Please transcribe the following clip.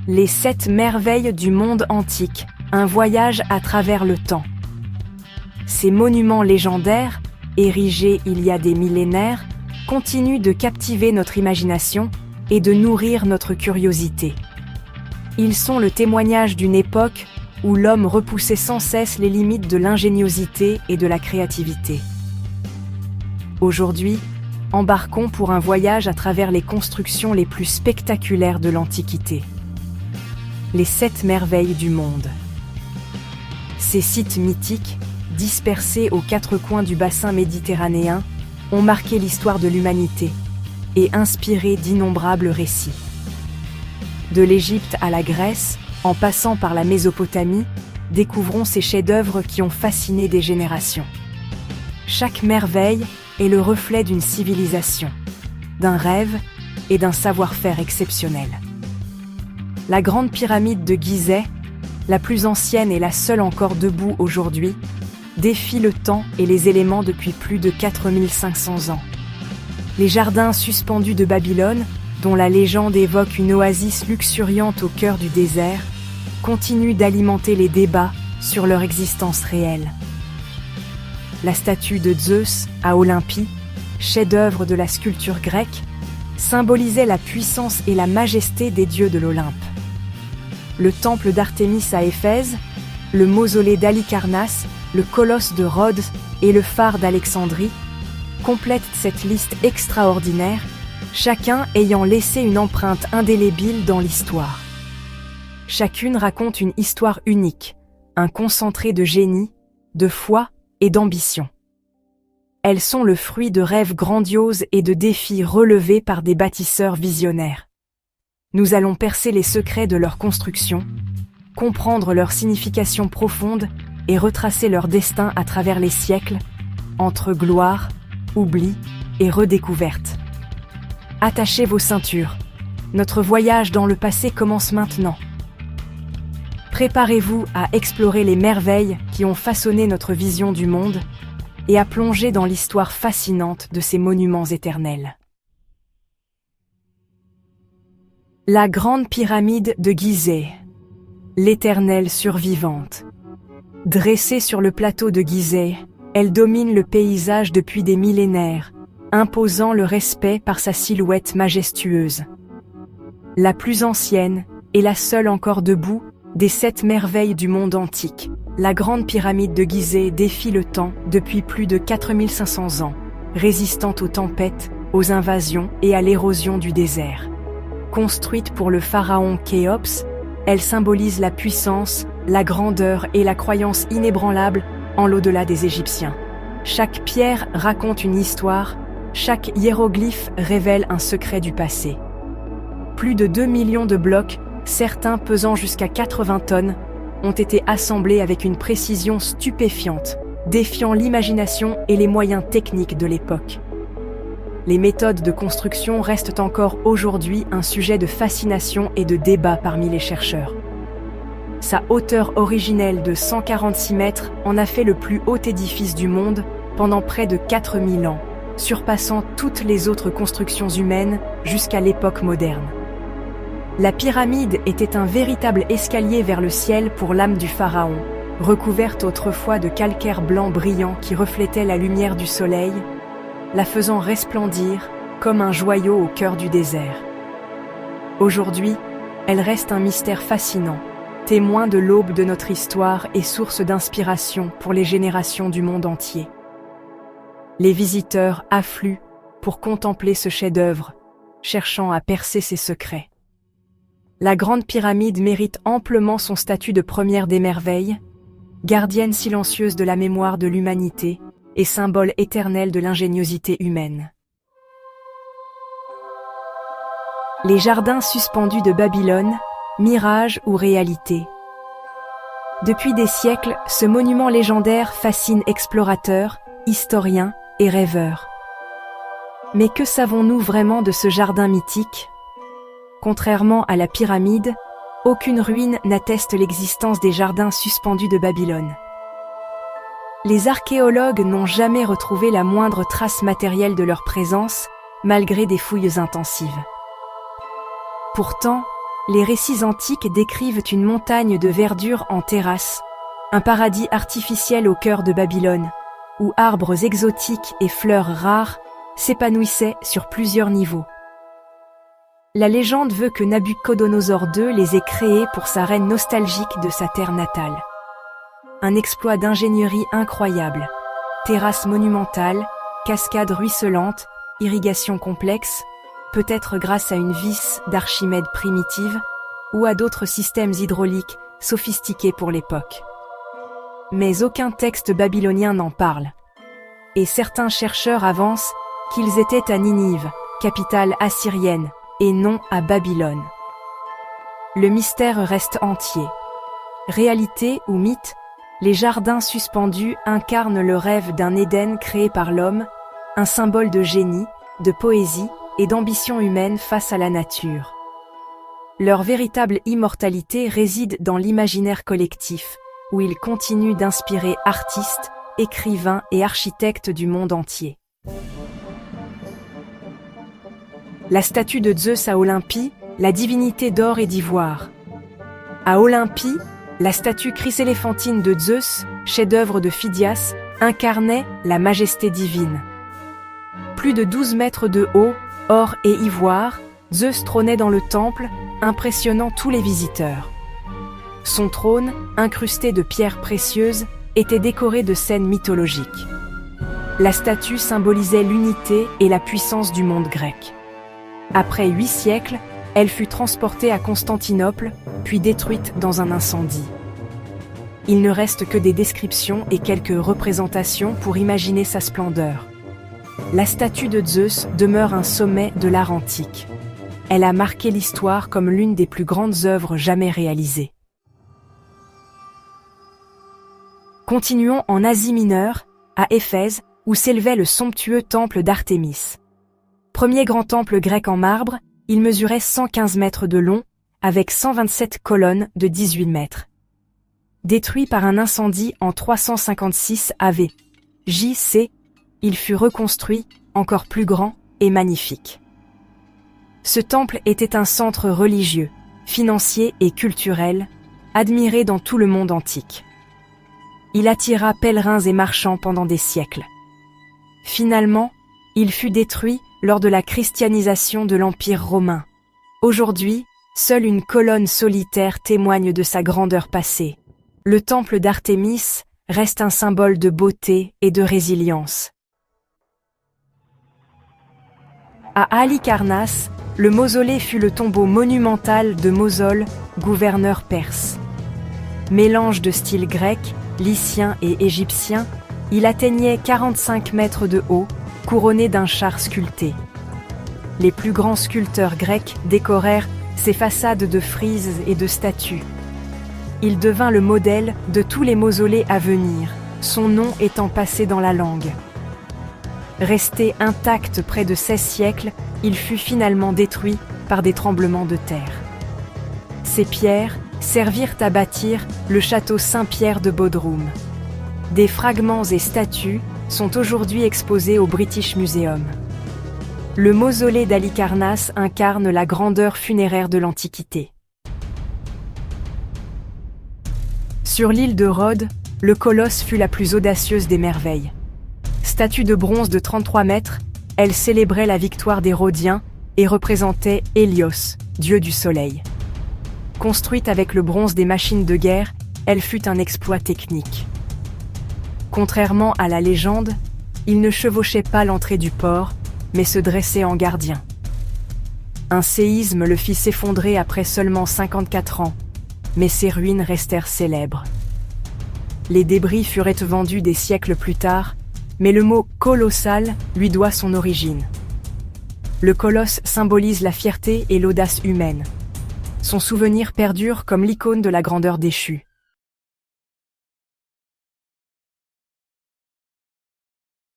Les 7 merveilles du monde antique, un voyage à travers le temps. Ces monuments légendaires, érigés il y a des millénaires, continuent de captiver notre imagination et de nourrir notre curiosité. Ils sont le témoignage d'une époque où l'homme repoussait sans cesse les limites de l'ingéniosité et de la créativité. Aujourd'hui, embarquons pour un voyage à travers les constructions les plus spectaculaires de l'Antiquité. Les 7 merveilles du monde. Ces sites mythiques, dispersés aux 4 coins du bassin méditerranéen, ont marqué l'histoire de l'humanité et inspiré d'innombrables récits. De l'Égypte à la Grèce, en passant par la Mésopotamie, découvrons ces chefs-d'œuvre qui ont fasciné des générations. Chaque merveille est le reflet d'une civilisation, d'un rêve et d'un savoir-faire exceptionnel. La grande pyramide de Gizeh, la plus ancienne et la seule encore debout aujourd'hui, défie le temps et les éléments depuis plus de 4500 ans. Les jardins suspendus de Babylone, dont la légende évoque une oasis luxuriante au cœur du désert, continuent d'alimenter les débats sur leur existence réelle. La statue de Zeus à Olympie, chef-d'œuvre de la sculpture grecque, symbolisait la puissance et la majesté des dieux de l'Olympe. Le temple d'Artémis à Éphèse, le mausolée d'Halicarnasse, le colosse de Rhodes et le phare d'Alexandrie complètent cette liste extraordinaire, chacun ayant laissé une empreinte indélébile dans l'histoire. Chacune raconte une histoire unique, un concentré de génie, de foi et d'ambition. Elles sont le fruit de rêves grandioses et de défis relevés par des bâtisseurs visionnaires. Nous allons percer les secrets de leur construction, comprendre leur signification profonde et retracer leur destin à travers les siècles, entre gloire, oubli et redécouverte. Attachez vos ceintures. Notre voyage dans le passé commence maintenant. Préparez-vous à explorer les merveilles qui ont façonné notre vision du monde et à plonger dans l'histoire fascinante de ces monuments éternels. La grande pyramide de Gizeh, l'éternelle survivante. Dressée sur le plateau de Gizeh, elle domine le paysage depuis des millénaires, imposant le respect par sa silhouette majestueuse. La plus ancienne, et la seule encore debout, des 7 merveilles du monde antique, la grande pyramide de Gizeh défie le temps depuis plus de 4500 ans, résistant aux tempêtes, aux invasions et à l'érosion du désert. Construite pour le pharaon Khéops, elle symbolise la puissance, la grandeur et la croyance inébranlable en l'au-delà des Égyptiens. Chaque pierre raconte une histoire, chaque hiéroglyphe révèle un secret du passé. Plus de 2 millions de blocs, certains pesant jusqu'à 80 tonnes, ont été assemblés avec une précision stupéfiante, défiant l'imagination et les moyens techniques de l'époque. Les méthodes de construction restent encore aujourd'hui un sujet de fascination et de débat parmi les chercheurs. Sa hauteur originelle de 146 mètres en a fait le plus haut édifice du monde pendant près de 4000 ans, surpassant toutes les autres constructions humaines jusqu'à l'époque moderne. La pyramide était un véritable escalier vers le ciel pour l'âme du pharaon, recouverte autrefois de calcaire blanc brillant qui reflétait la lumière du soleil, la faisant resplendir comme un joyau au cœur du désert. Aujourd'hui, elle reste un mystère fascinant, témoin de l'aube de notre histoire et source d'inspiration pour les générations du monde entier. Les visiteurs affluent pour contempler ce chef-d'œuvre, cherchant à percer ses secrets. La grande pyramide mérite amplement son statut de première des merveilles, gardienne silencieuse de la mémoire de l'humanité et symbole éternel de l'ingéniosité humaine. Les jardins suspendus de Babylone, mirage ou réalité. Depuis des siècles, ce monument légendaire fascine explorateurs, historiens et rêveurs. Mais que savons-nous vraiment de ce jardin mythique ? Contrairement à la pyramide, aucune ruine n'atteste l'existence des jardins suspendus de Babylone. Les archéologues n'ont jamais retrouvé la moindre trace matérielle de leur présence, malgré des fouilles intensives. Pourtant, les récits antiques décrivent une montagne de verdure en terrasse, un paradis artificiel au cœur de Babylone, où arbres exotiques et fleurs rares s'épanouissaient sur plusieurs niveaux. La légende veut que Nabuchodonosor II les ait créés pour sa reine nostalgique de sa terre natale. Un exploit d'ingénierie incroyable. Terrasses monumentales, cascades ruisselantes, irrigation complexe, peut-être grâce à une vis d'Archimède primitive ou à d'autres systèmes hydrauliques sophistiqués pour l'époque. Mais aucun texte babylonien n'en parle. Et certains chercheurs avancent qu'ils étaient à Ninive, capitale assyrienne, et non à Babylone. Le mystère reste entier. Réalité ou mythe, les jardins suspendus incarnent le rêve d'un Éden créé par l'homme, un symbole de génie, de poésie et d'ambition humaine face à la nature. Leur véritable immortalité réside dans l'imaginaire collectif, où ils continuent d'inspirer artistes, écrivains et architectes du monde entier. La statue de Zeus à Olympie, la divinité d'or et d'ivoire. À Olympie, la statue chryséléphantine de Zeus, chef-d'œuvre de Phidias, incarnait la majesté divine. Plus de 12 mètres de haut, or et ivoire, Zeus trônait dans le temple, impressionnant tous les visiteurs. Son trône, incrusté de pierres précieuses, était décoré de scènes mythologiques. La statue symbolisait l'unité et la puissance du monde grec. Après 8 siècles, elle fut transportée à Constantinople, puis détruite dans un incendie. Il ne reste que des descriptions et quelques représentations pour imaginer sa splendeur. La statue de Zeus demeure un sommet de l'art antique. Elle a marqué l'histoire comme l'une des plus grandes œuvres jamais réalisées. Continuons en Asie mineure, à Éphèse, où s'élevait le somptueux temple d'Artémis. Premier grand temple grec en marbre, il mesurait 115 mètres de long, avec 127 colonnes de 18 mètres. Détruit par un incendie en 356 AV. J.C., il fut reconstruit, encore plus grand et magnifique. Ce temple était un centre religieux, financier et culturel, admiré dans tout le monde antique. Il attira pèlerins et marchands pendant des siècles. Finalement, il fut détruit lors de la christianisation de l'Empire romain. Aujourd'hui, seule une colonne solitaire témoigne de sa grandeur passée. Le temple d'Artémis reste un symbole de beauté et de résilience. À Halicarnasse, le mausolée fut le tombeau monumental de Mosol, gouverneur perse. Mélange de style grec, lycien et égyptien, il atteignait 45 mètres de haut, couronné d'un char sculpté. Les plus grands sculpteurs grecs décorèrent ses façades de frises et de statues. Il devint le modèle de tous les mausolées à venir, son nom étant passé dans la langue. Resté intact près de 16 siècles, il fut finalement détruit par des tremblements de terre. Ces pierres servirent à bâtir le château Saint-Pierre de Bodrum. Des fragments et statues sont aujourd'hui exposés au British Museum. Le mausolée d'Halicarnasse incarne la grandeur funéraire de l'Antiquité. Sur l'île de Rhodes, le colosse fut la plus audacieuse des merveilles. Statue de bronze de 33 mètres, elle célébrait la victoire des Rhodiens et représentait Hélios, dieu du soleil. Construite avec le bronze des machines de guerre, elle fut un exploit technique. Contrairement à la légende, il ne chevauchait pas l'entrée du port, mais se dressait en gardien. Un séisme le fit s'effondrer après seulement 54 ans, mais ses ruines restèrent célèbres. Les débris furent vendus des siècles plus tard, mais le mot « colossal » lui doit son origine. Le colosse symbolise la fierté et l'audace humaine. Son souvenir perdure comme l'icône de la grandeur déchue.